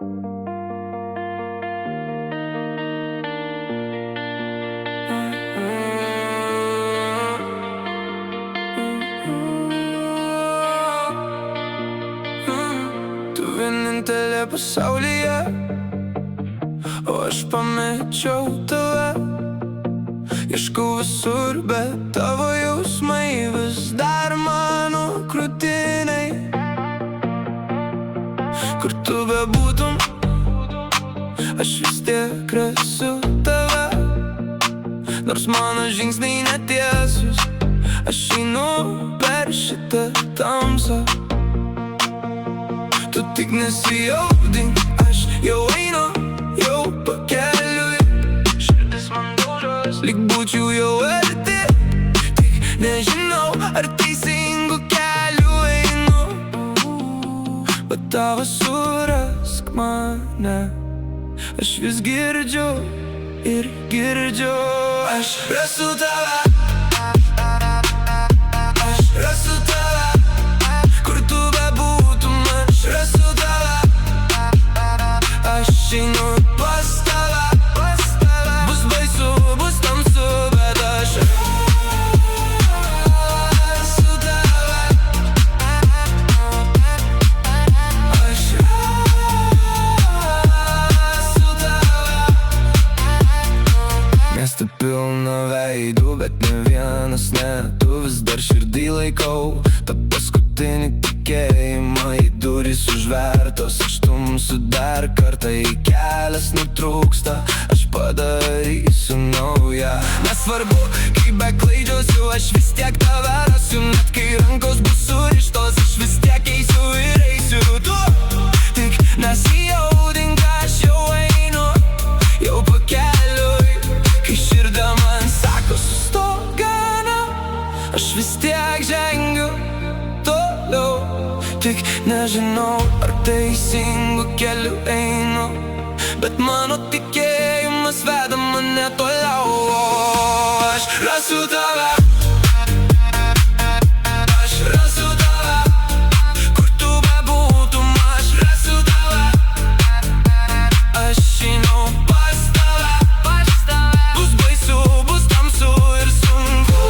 Tu vienintelė pasaulyje, o aš pamečiau tave. Ieškau visur, bet tavo jausmai vis dar mano krūtinėj. Kur tu bebūtum, aš vis tiek rasiu tave. Nors mano žingsniai netiesus, aš einu per šitą tamsą. Tu tik nesijaudink, aš jau einu, jau pakeliui. Širdis man daužos, lyg būčiau jau arti. Tik nežinau, ar teisingu keliu einu. Bet tavo surask mane, aš vis girdžiu ir girdžiu. Aš rasiu tave, aš rasiu tave. Kur tu bebūtum, aš rasiu tave. Aš einu pas tave. Bus baisu, bus tamsu, bet aš rasiu tave. Aš rasiu tave. Miestą pilną veidų, bet ne vienas ne. Tu vis dar širdį laikau tą paskutinį tikėjimą. Į durys užvertos, išstumsiu dar kartą. Į kelias nutrūksta, aš padarysiu naują. Nesvarbu, kaip beklaidžiosiu, aš vis tiek tave rasiu. Net kai rankos bus surištos, aš vis tiek eisiu ir eisiu. Tu tik nesijaudink, aš jau einu, jau pakeliui. Kai širdė man sako sustok gana, aš vis tiek žengiu toliau. Tik nežinau, ar teisingu keliu einu, bet mano tikėjimas veda mane toliau. Aš rasiu tave. Aš rasiu tave. Kur tu bebūtum, aš rasiu tave. Aš einu pas tave. Bus baisu, bus tamsu ir sunku,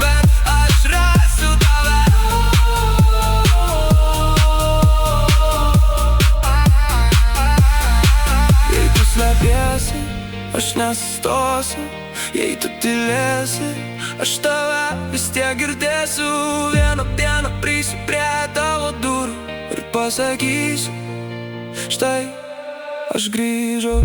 bet aš rasiu tave. Jei tu slepiesi, aš nesustosiu. Jei tu tylėsi, aš tave vis tiek girdėsiu. Vieną dieną prieisiu prie tavo durų ir pasakysiu: štai aš grįžau.